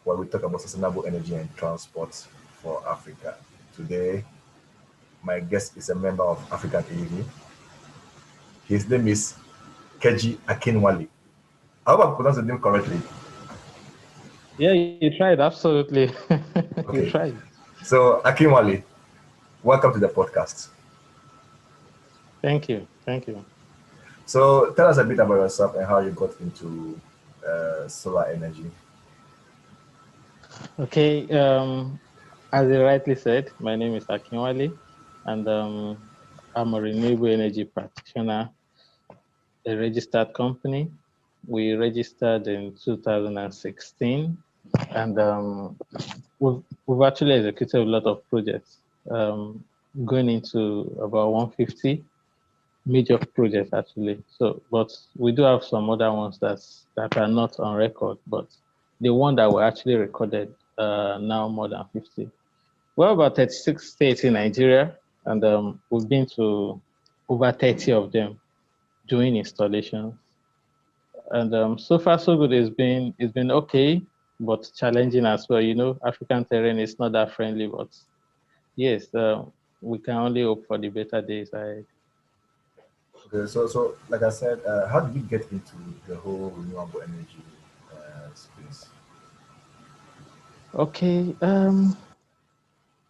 where we talk about sustainable energy and transport for Africa. Today, my guest is a member of African AV. His name is Keji Akinwale. I hope I pronounced the name correctly. Yeah, you tried, absolutely. You Okay. tried. So, Akinwale, welcome to the podcast. Thank you. Thank you. So, tell us a bit about yourself and how you got into solar energy. Okay. As you rightly said, my name is Akinwale, and I'm a renewable energy practitioner, a registered company. We registered in 2016, and we've actually executed a lot of projects, going into about 150 major projects actually. So, but we do have some other ones that are not on record, but the one that were actually recorded now more than 50. We're about 36 states in Nigeria, and we've been to over 30 of them doing installations. And so far so good. It's been okay, but challenging as well. You know, African terrain is not that friendly, but yes, we can only hope for the better days ahead. Okay, so like I said, how did you get into the whole renewable energy space? Okay,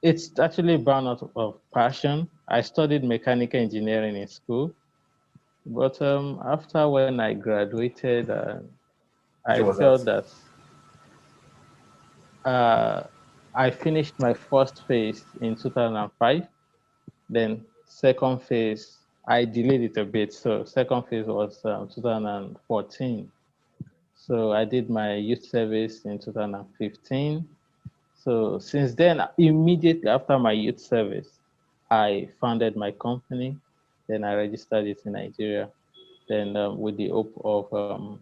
it's actually born out of passion. I studied mechanical engineering in school, but after when I graduated, Which I was felt that? that uh, I finished my first phase in 2005. Then second phase, I delayed it a bit. So second phase was 2014. So I did my youth service in 2015. So since then, immediately after my youth service, I founded my company. Then I registered it in Nigeria. Then with the hope of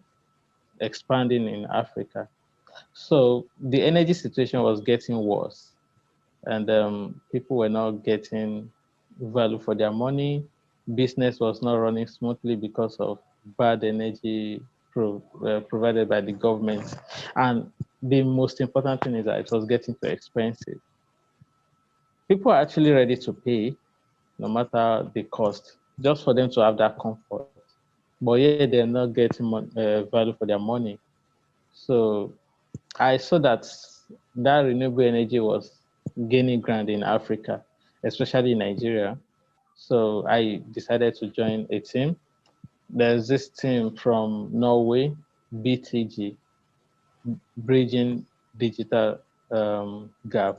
expanding in Africa. So the energy situation was getting worse, and people were not getting value for their money. Business was not running smoothly because of bad energy provided by the government. And the most important thing is that it was getting too expensive. People are actually ready to pay no matter the cost, just for them to have that comfort. But yet they're not getting value for their money. So I saw that renewable energy was gaining ground in Africa, especially in Nigeria. So I decided to join a team. There's this team from Norway, BTG, Bridging Digital Gap.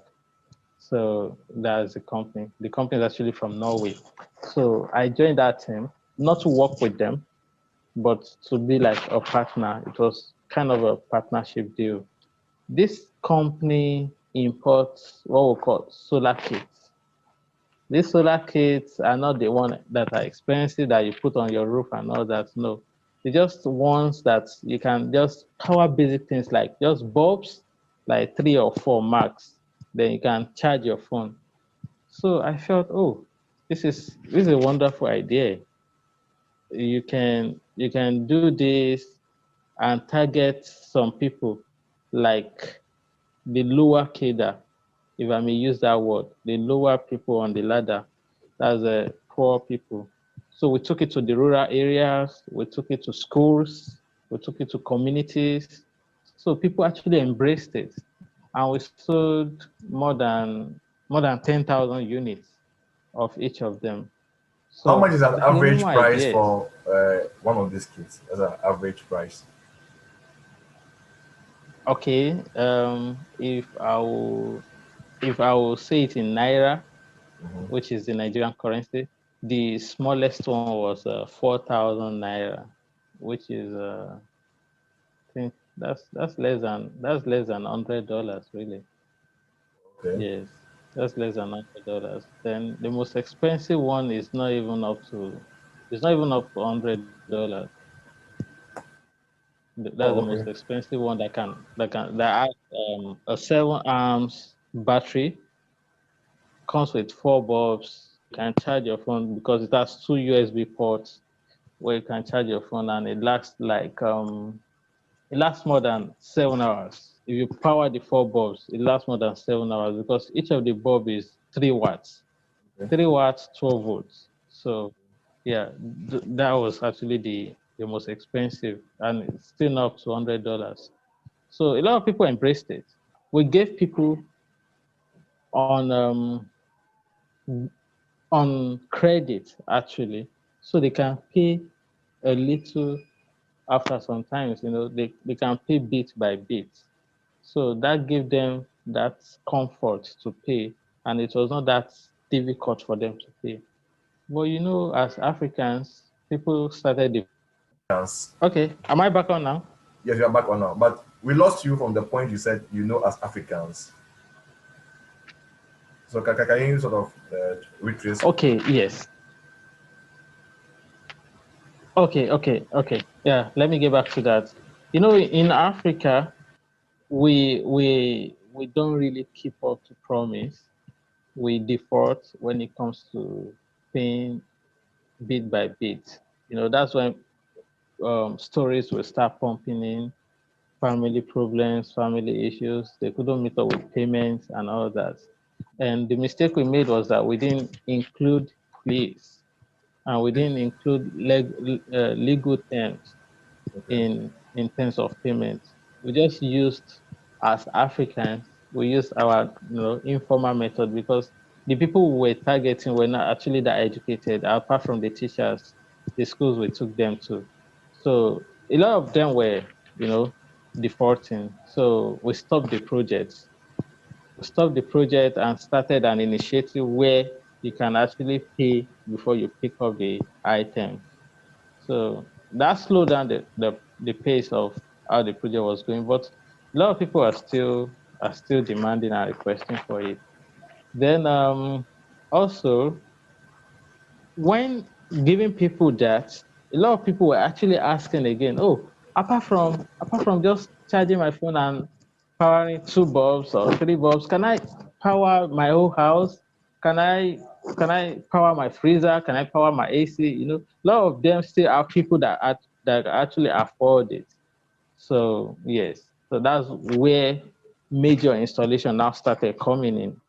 So that's the company. The company is actually from Norway. So I joined that team, not to work with them, but to be like a partner. It was kind of a partnership deal. This company imports what we call solar kits. These solar kits are not the one that are expensive that you put on your roof and all that. No, they're just ones that you can just power basic things like just bulbs, like 3 or 4 max. Then you can charge your phone. So I felt, oh, this is a wonderful idea. You can do this and target some people like the lower cadre, if I may use that word, the lower people on the ladder, that's the poor people. So we took it to the rural areas, we took it to schools, we took it to communities. So people actually embraced it, and we sold more than 10,000 units of each of them. How much So is an the minimum average price idea is, for one of these kits? As an average price. okay, if I will say it in naira, Mhm. which is the Nigerian currency. The smallest one was 4,000 naira, which is I think that's less than $100 really. Okay. Yes, that's less than $100. Then the most expensive one is not even up to $100. That's the Oh, most okay. expensive one that has a 7 amps battery, comes with 4 bulbs. You can charge your phone because it has 2 USB ports where you can charge your phone, and it lasts like it lasts more than 7 hours. If you power the 4 bulbs, it lasts more than 7 hours because each of the bulb is 3 watts. Okay. 3 watts, 12 volts. So yeah, that was actually the most expensive, and it's still not up to $100. So a lot of people embraced it. We gave people on credit actually, so they can pay a little after sometimes, they can pay bit by bit. So that gave them that comfort to pay, and it was not that difficult for them to pay. But as Africans, people started the. Yes, Okay, am I back on now? yes, you are back on now. But we lost you from the point you said, as Africans. So can you sort of retrace? Okay, yes. Okay. Yeah, let me get back to that. In Africa, we don't really keep up to promise. We default when it comes to paying bit by bit. That's when stories will start pumping in, family problems, family issues. They couldn't meet up with payments and all that. And the mistake we made was that we didn't include please, and we didn't include legal terms Okay. in terms of payment. We just used, as Africans, we used our informal method because the people we were targeting were not actually that educated, apart from the teachers, the schools we took them to. So a lot of them were, defaulting. So we stopped the project. We stopped the project and started an initiative where you can actually pay before you pick up the items. So that slowed down the pace of how the project was going, but a lot of people are still demanding and requesting for it. Then also when giving people that, a lot of people were actually asking again, oh, apart from just charging my phone and powering 2 bulbs or 3 bulbs, can I power my whole house? Can I can I power my freezer? Can I power my AC? A lot of them still are people that actually afford it. So yes, so that's where major installation now started coming in.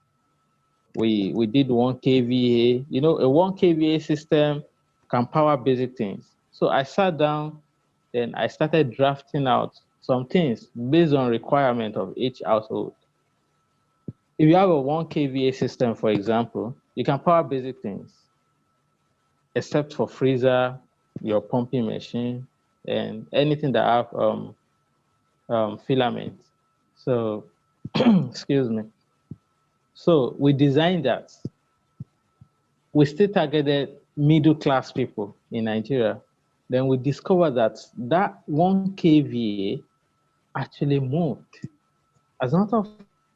We did 1 kVA. A 1 kVA system can power basic things. So I sat down, then I started drafting out some things based on requirement of each household. If you have a 1 kVA system, for example, you can power basic things, except for freezer, your pumping machine, and anything that have filament. So, excuse me. So we designed that. We still targeted middle class people in Nigeria. Then we discovered that 1 kVA actually moved. As a matter of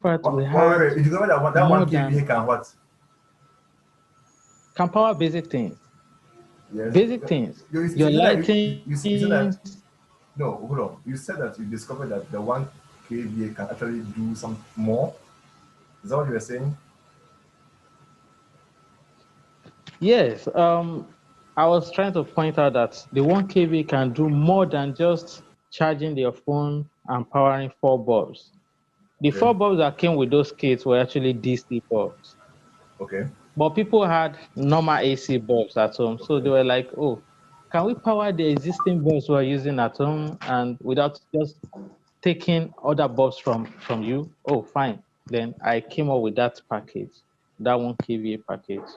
fact, we had Wait. You discovered that more one than kVA can what? can power basic things. Yes. Basic things. You Your said that you said that lightings. no, hold on. You said that you discovered that the one kVA can actually do some more. Is that what you were saying? Yes. I was trying to point out that the 1 kVA can do more than just charging your phone and powering 4 bulbs. The Okay. 4 bulbs that came with those kits were actually DC bulbs. Okay. But people had normal AC bulbs at home. So Okay. they were like, oh, can we power the existing bulbs we're using at home and without just taking other bulbs from you? Oh, fine. Then I came up with that package, that 1 kVA package.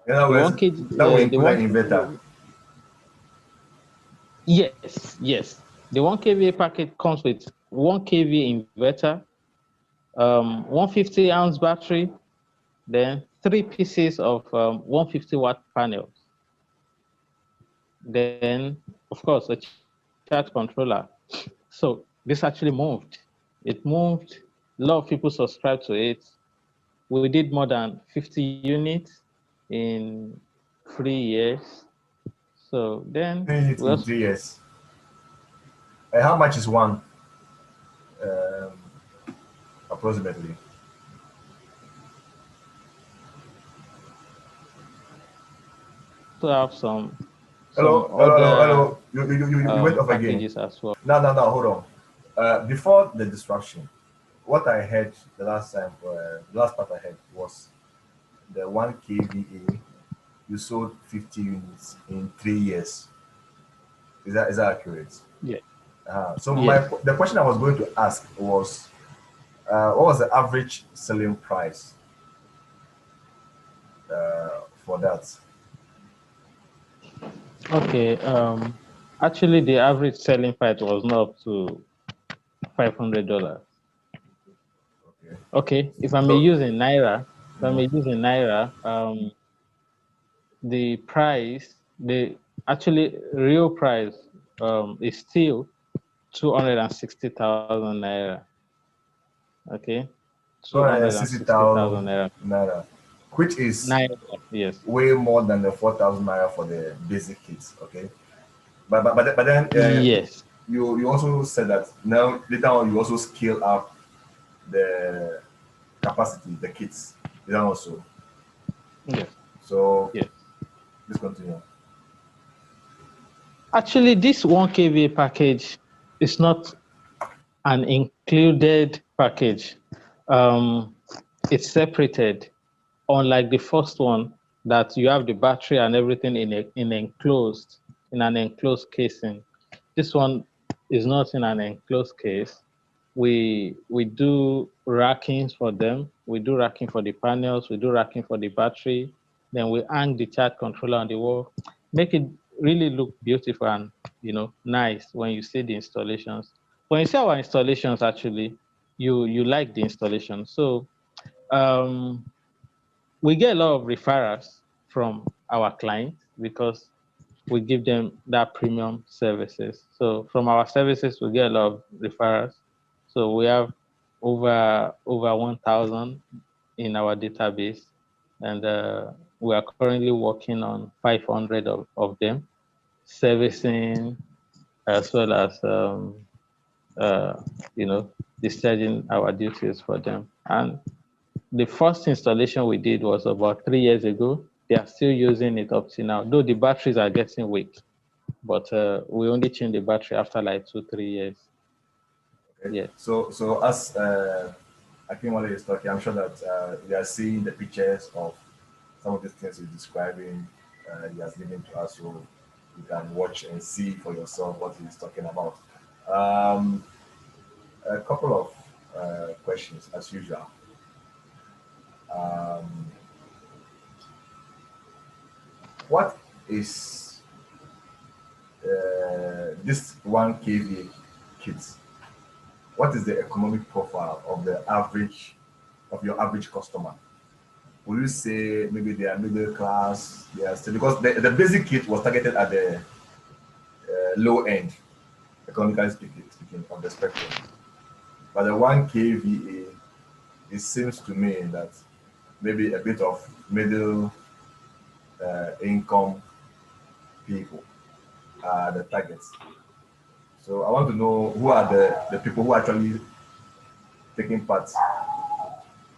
In other The words, 1 kg, that will the include an 1 inverter. kVA, yes. The 1 kVA package comes with 1 kVA inverter, 150-ounce battery, then 3 pieces of 150-watt panels. Then, of course, a charge controller. So this actually moved. It moved. A lot of people subscribed to it. We did more than 50 units in 3 years. So then Doing it we in also 3 years. How much is one, um, approximately? have some Hello. other You went off again. packages as well. No. Hold on. Before the disruption, what I heard the last time, the last part I heard was the 1 kVA, you sold 50 units in 3 years. Is that accurate? Yeah. So Yes. the question I was going to ask was, what was the average selling price for that? Okay. Actually, the average selling price was not up to $500. Okay. Okay. If I may So, use in naira, if I mhm. may use in naira, the price, the actually real price, is still 260,000 naira. Okay. Two hundred and sixty 260,000 thousand naira. naira, which is Naira. Yes. way more than the 4,000 naira for the basic kits. Okay. But then Yes. you also said that now later on you also scale up the capacity, the kits. Is that also? Yes. So Yes. please continue. Actually, this 1 kVA package is not an included package. Um, it's separated, unlike the first one that you have the battery and everything in an enclosed casing. This one is not in an enclosed case. We do rackings for them. We do racking for the panels. We do racking for the battery. Then we hang the charge controller on the wall, make it really look beautiful and nice when you see the installations. When you see our installations, actually, you like the installation. So um, we get a lot of referrals from our clients because we give them that premium services. So from our services, we get a lot of referrals. So we have over 1,000 in our database, and we are currently working on 500 of them, servicing as well as uh, discharging our duties for them. And the first installation we did was about 3 years ago. They are still using it up to now, though the batteries are getting weak. But we only change the battery after like 2 3 years. Okay. Yeah. So as Akinwale is talking, I'm sure that you are seeing the pictures of some of these things he's describing. He has given to us, so you can watch and see for yourself what he's talking about. Um, a couple of questions as usual. Um, what is this 1 kVA kit? What is the economic profile of the average of your average customer? Will you say maybe they are middle class? They are still, because the basic kit was targeted at the low end, economically speaking, of the spectrum. But the 1 kVA, it seems to me that maybe a bit of middle income people are the targets. So I want to know who are the people who are actually taking part.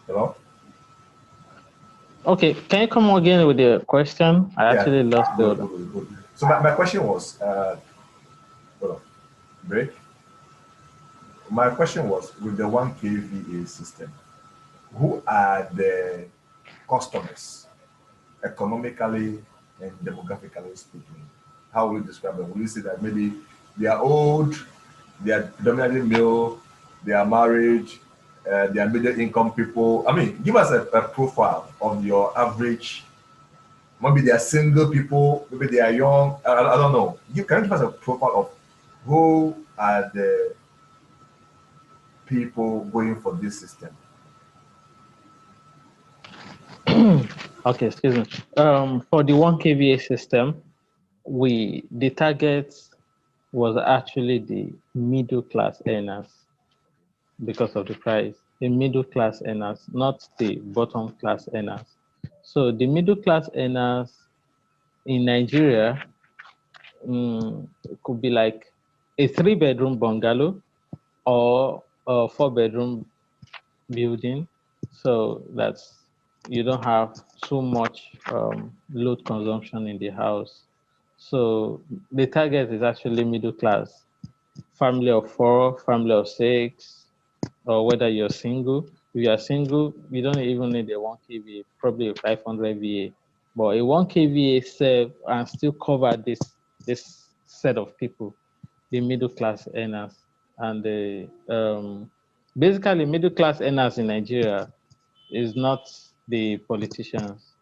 Hello? Okay. Can you come again with the question? I Yeah, actually lost the good, order. good, good, good. So my question was, hold on, break. My question was with the 1 kVA system, who are the customers economically and demographically speaking? How will you describe them? Will you say that maybe they are old, they are predominantly male, they are married, they are middle income people? I mean, give us a profile of your average. Maybe they are single people, maybe they are young. I don't know. Can you give us a profile of who are the people going for this system? Okay, excuse me. For the 1 kVA system, the target was actually the middle class earners because of the price. The middle class earners, not the bottom class earners. So the middle class earners in Nigeria, it could be like a 3 bedroom bungalow or a 4 bedroom building, so that's you don't have too much load consumption in the house. So the target is actually middle class. family of 4, family of 6, or whether you're single. If you are single, you don't even need a 1 kVA, probably a 500 VA. But a 1 kVA serve and still cover this set of people, the middle class earners, and the basically middle class earners in Nigeria is not the politicians.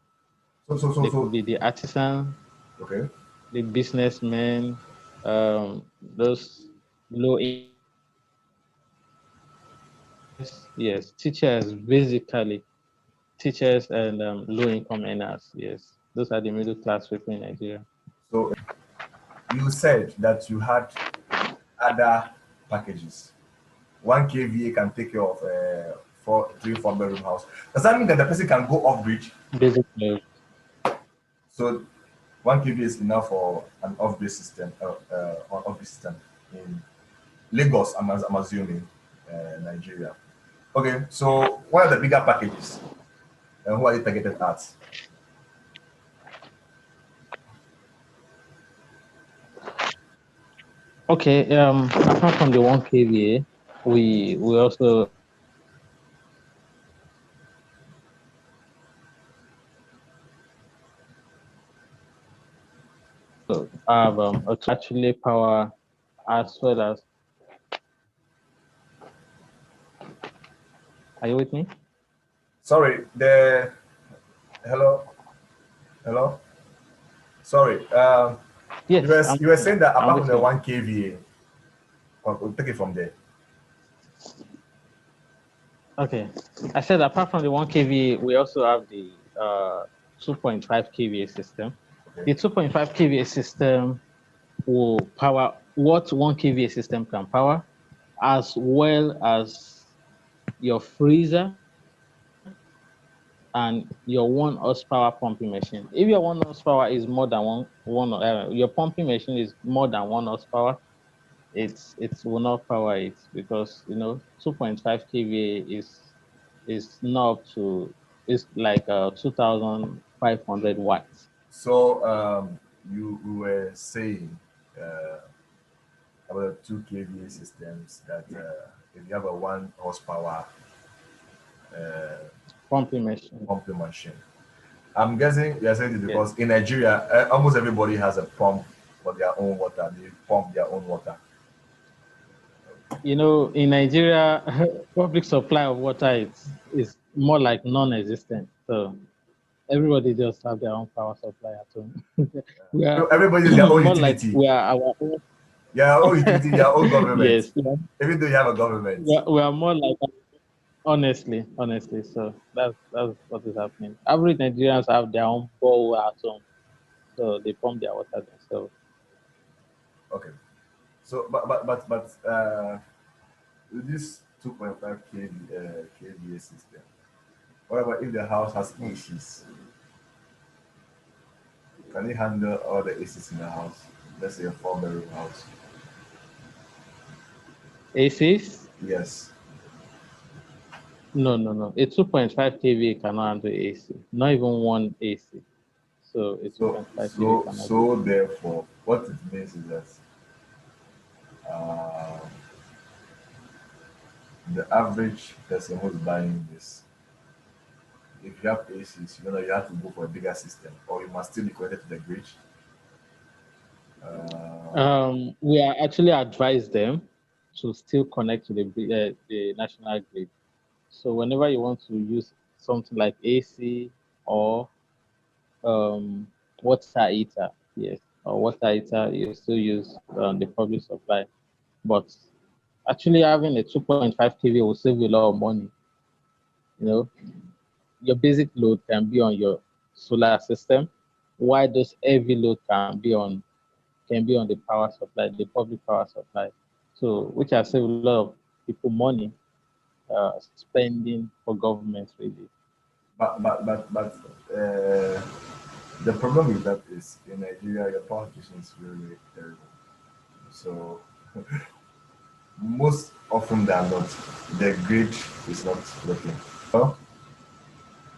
They could So be the artisans, okay. the businessmen, those low yes, teachers basically, teachers and low income earners. Yes, those are the middle class people in Nigeria. So you said that you had other packages. 1 kVA can take care of four, 3, 4 bedroom house. Does that mean that the person can go off bridge? Basically, So 1 kVA is enough for an off-grid system, on off-grid system in Lagos. I'm assuming Nigeria. Okay, so what are the bigger packages, and who are you targeted at? okay. Apart from the 1 kVA, we also have a to actually power as well as. Are you with me? Sorry, the hello, hello. Sorry, you Yes, were I'm you were with you. saying that I'm apart from with the you. 1 kVA, we'll take it from there. Okay. I said apart from the 1 kVA, we also have the 2.5 kVA system. Okay, The 2.5 kVA system will power what 1 kVA system can power, as well as your freezer and your 1 horsepower pumping machine. If your 1 horsepower is more than your pumping machine is more than 1 horsepower, it will not power it because 2.5 kVA is not up to it's like 2,500 watts. so you were saying uh, about the 2 kVA systems that if you have a 1 horsepower uh, Pumping machine. pumping machine. I'm guessing you're saying this Yes. because in Nigeria, almost everybody has a pump for their own water. They pump their own water. In Nigeria, public supply of water is more like non-existent. So everybody just have their own power supply at home. We are Everybody has their own more like utility. we are our own. Your own utility, your own government. Yes, Even though you have a government. we are more like honestly. So that's what is happening. Average Nigerians have their own borehole at home, so they pump their water themselves. Okay. So, with this 2.5 kVA system, what about if the house has Mm. ACs? Can it handle all the ACs in the house? Let's say a 4 bedroom house. ACs? Yes. No. A 2.5 kVA cannot handle AC. Not even one AC. So a So 2.5 kVA so cannot do so it. therefore, what it means is that uh, the average person who's buying this, if you have ACs, you have to go for a bigger system, or you must still be connected to the grid. Uh, We are actually advise them to still connect to the national grid. So whenever you want to use something like AC or um, water heater, yes, or water heater, you still use the public supply. But actually having a 2.5 kVA will save you a lot of money. You know, your basic load can be on your solar system, while those heavy load can be on the power supply, the public power supply. So which has saved a lot of people money spending for government really. but the problem with that is in Nigeria, your power situation is really, really terrible. So most often than not, the grid is not working. Well,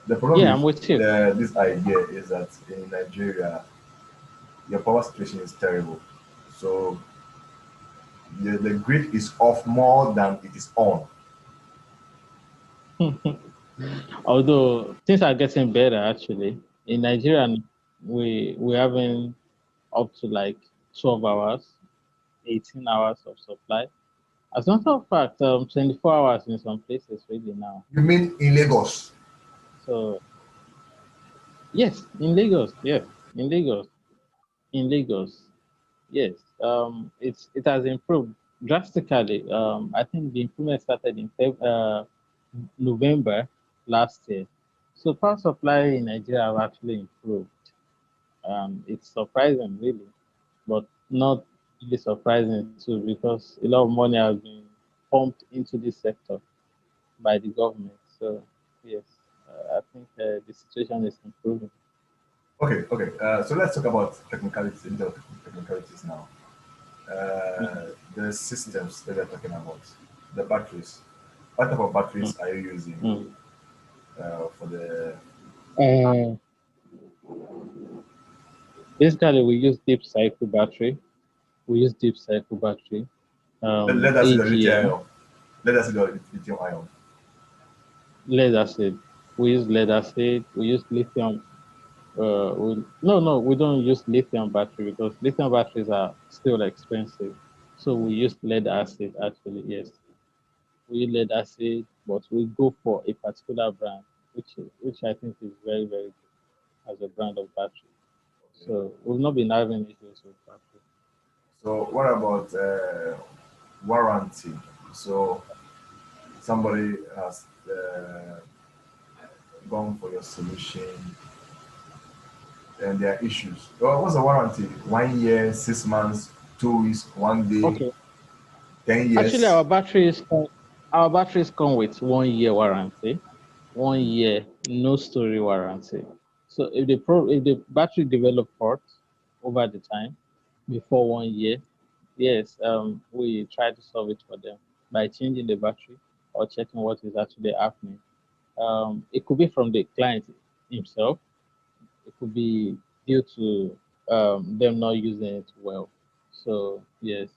the problem Yeah, with I'm with you. this idea is that in Nigeria, your power situation is terrible. So The grid is off more than it is on. Although things are getting better actually. In Nigeria, we having up to like 12 hours, 18 hours of supply. As a matter of fact, 24 hours in some places really now. You mean in Lagos? So yes, in Lagos, yes, in Lagos, in Lagos, yes. It has improved drastically. I think the improvement started in November last year. So power supply in Nigeria have actually improved. It's surprising, really, but not really surprising too, because a lot of money has been pumped into this sector by the government. So yes, I think the situation is improving. Okay, okay. So let's talk about technicalities, technicalities now. Mm, The systems that we're talking about, the batteries. What type of mm, batteries are you using mm. for the Uh, Basically, we use deep cycle battery. We use deep cycle battery. lead acid or lithium AGM, ion? Lead acid or lithium ion? lead acid. We use lead acid. We use lithium. No, we don't use lithium battery because lithium batteries are still expensive. So we use lead acid actually. Yes, we use lead acid, but we go for a particular brand, which I think is very very good as a brand of battery. Okay. So we've not been having issues with battery. So what about warranty? So somebody has gone for your solution and there are issues. Well, what's the warranty? 1 year, 6 months, 2 weeks, 1 day, Okay. ten Actually, years. our batteries come with 1 year warranty, 1 year no story warranty. So if the battery develop faults over the time before 1 year, yes, we try to solve it for them by changing the battery or checking what is actually happening. It could be from the client himself. It could be due to them not using it well. So yes,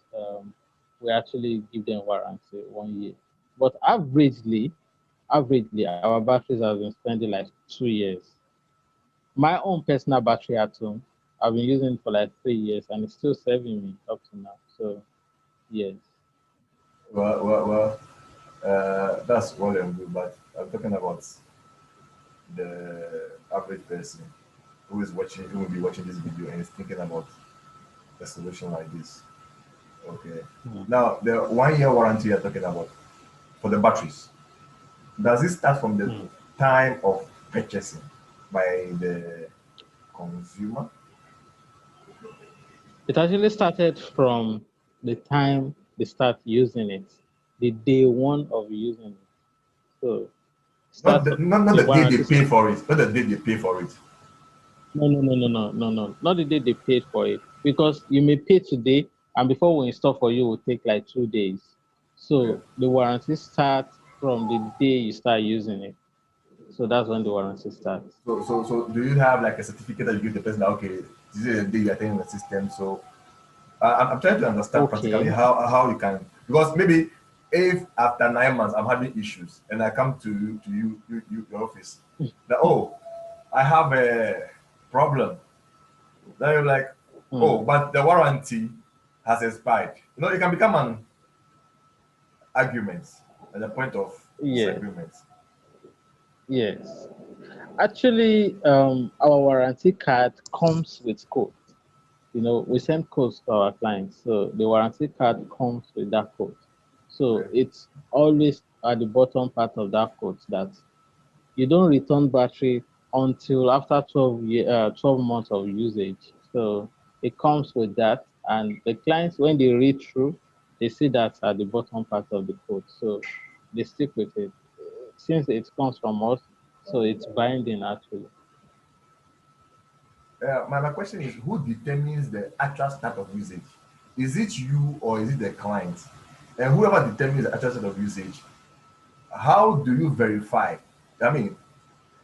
we actually give them warranty 1 year. But averagely, our batteries have been spending like 2 years. My own personal battery at home, I've been using it for like 3 years, and it's still serving me up to now. So yes. Well, that's well and good, but I'm talking about the average person who will be watching this video and is thinking about a solution like this. Okay. Hmm. Now, the 1 year warranty you're talking about for the batteries, does it start from the Hmm. time of purchasing by the consumer? It actually started from the time they start using it, the day one of using it. So starts Not the the day they warranty pay starts. for it, not the day they pay for it. No. Not the day they paid for it. Because you may pay today and before we install for you will take like 2 days. Okay. So the warranty starts from the day you start using it. So that's when the warranty starts. So do you have like a certificate that you give the person that okay, this is the day you're attending the system? So I'm trying to understand practically Okay. how you can, because maybe if after 9 months I'm having issues and I come to your office that oh I have a problem, then you're like oh Hmm. but the warranty has expired. It can become an argument at the point of Yes. disagreement. Yes. Actually, our warranty card comes with code. We send codes to our clients. So the warranty card comes with that code. So Okay. it's always at the bottom part of that code that you don't return battery until after 12 months of usage. So it comes with that. And the clients, when they read through, they see that at the bottom part of the code. So they stick with it. Since it comes from us, so it's binding actually. My question is who determines the actual start of usage? Is it you or is it the client? And whoever determines the actual start of usage, how do you verify? I mean,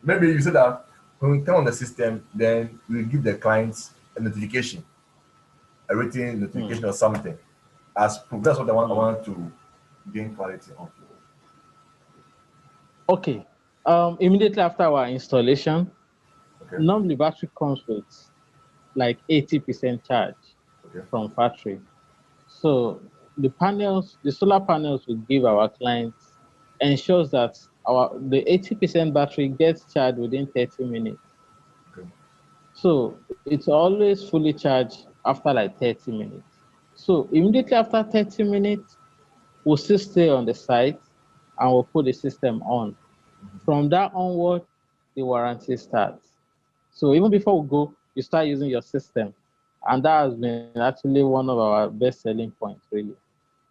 maybe you said that when we turn on the system, then we give the clients a notification, a written Hmm. notification or something. as proof. That's what I want to gain clarity on. Okay. Immediately after our installation, Okay. normally battery comes with like 80% charge Okay. from factory. So the solar panels we give our clients ensures that the 80% battery gets charged within 30 minutes. Okay. So it's always fully charged after like 30 minutes. So immediately after 30 minutes, we'll still stay on the site and we'll put the system on. From that onward, the warranty starts. So even before we go, you start using your system. And that has been actually one of our best selling points, really.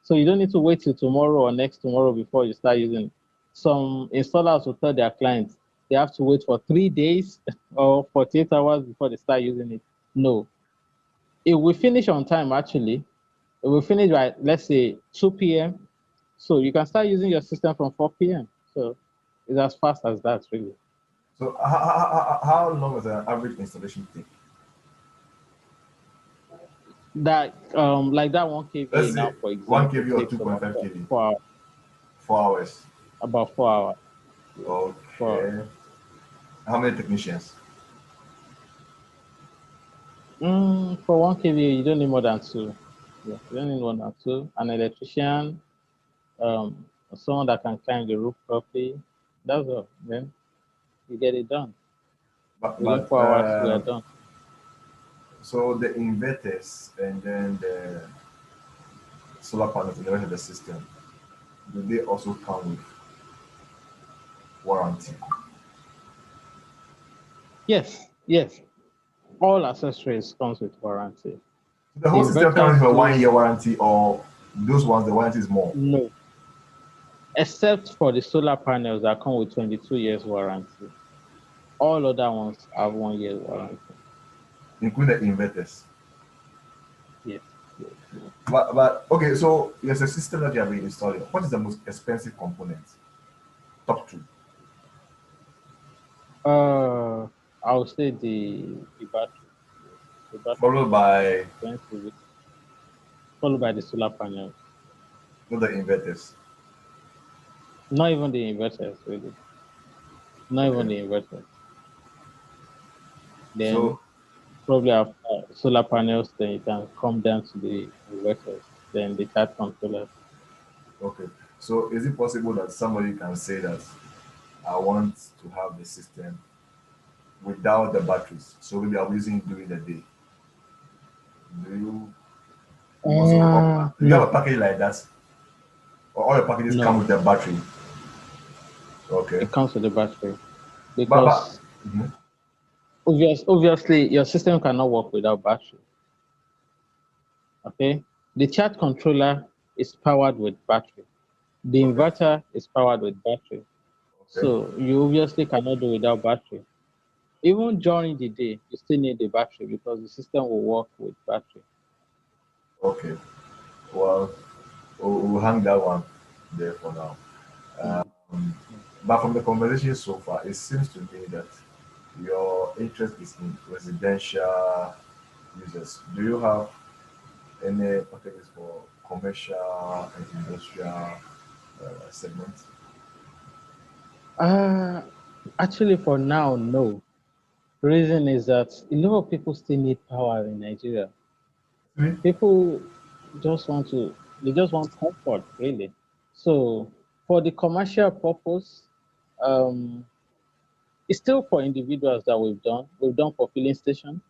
So you don't need to wait till tomorrow or next tomorrow before you start using it. Some installers will tell their clients they have to wait for 3 days or 48 hours before they start using it. No. It will finish on time, actually. It will finish by, let's say, 2 p.m. So you can start using your system from 4 p.m. So it's as fast as that, really. So how long does an average installation take? That like that 1 kVA Let's now, say for 1 example, kV or takes about 2.5 kV, 4 hours. 4 hours. About 4 hours. Yes. 4 hours. Okay. How many technicians? For 1 kVA, you don't need more than two. Yeah, you don't need more than two. An electrician, someone that can climb the roof properly. That's all. Then you get it done. But Within but 4 hours, we are uh, done. so the inverters and then the solar panels and the rest of the system, do they also come with warranty? Yes, yes. All accessories comes with warranty. The The whole system comes inverters with a do 1 year warranty, or those ones the warranty is more, no, except for the solar panels that come with 22 years warranty. All other ones have 1 year warranty. including the inverters. Yes, yes, yes. But okay, so there's a system that you have been installing. What is the most expensive component? Top two. Uh, I would say the battery. Yes, the battery is Followed the most by expensive, followed by the solar panels. not the inverters. Not even the inverters, really. Not Okay. even the inverters. Then So probably after solar panels, then you can come down to the inverters, then the charge controllers. okay. So is it possible that somebody can say that I want to have the system without the batteries? So maybe I'm using it during the day. Do you do you have No, a package like that? Or all your packages come no. with the battery? Okay. It comes with the battery But because mhm. obviously your system cannot work without battery. Okay, the charge controller is powered with battery. The Okay. inverter is powered with battery. Okay. So you obviously cannot do without battery. Even during the day, you still need the battery because the system will work with battery. Okay. Well, we'll hang that one there for now. Mm. Um, but from the conversation so far, it seems to me that your interest is in residential users. Do you have any packages for commercial and industrial segments? Uh, Actually, for now, no. Reason is that a lot of people still need power in Nigeria. Three? People they just want comfort, really. So for the commercial purpose, um, it's still for individuals that we've done. We've done for filling station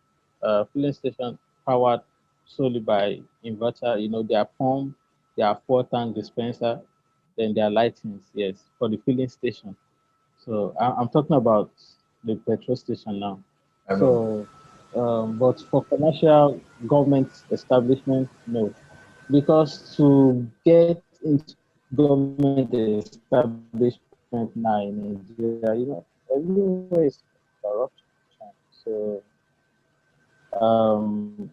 powered solely by inverter. You know, their pump, their full tank dispenser, then their lightings. Yes, for the filling station. So I'm talking about the petrol station now. I know. So, but for commercial government establishment, no, because to get into government establishment now in Nigeria, everywhere is corruption. So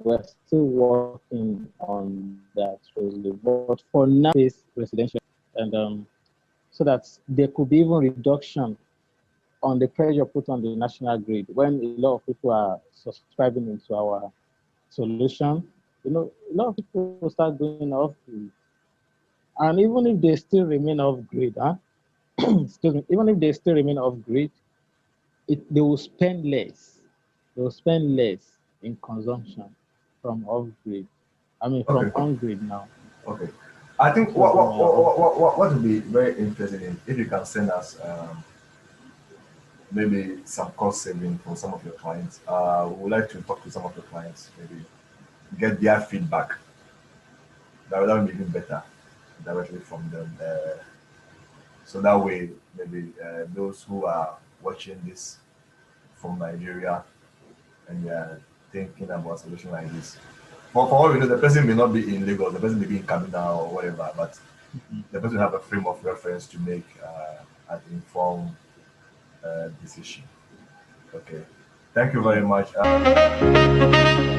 we're still working on that really. But for now, is residential, and so that there could be even reduction on the pressure put on the national grid when a lot of people are subscribing into our solution. A lot of people will start going off grid, and even if they still remain off grid, huh? Excuse me, even if they still remain off grid, they will spend less. They will spend less in consumption from off grid. I mean, Okay, from on grid now. okay. I think So when we are off grid, what would be very interesting is if you can send us maybe some cost saving for some of your clients. We would like to talk to some of your clients, maybe get their feedback. That would be even better directly from them. So that way, maybe those who are watching this from Nigeria and they are thinking about a solution like this. For all we know, the person may not be in Lagos, the person may be in Kaduna or whatever, but mhm. the person will have a frame of reference to make an informed decision. Okay. Thank you very Yeah. much.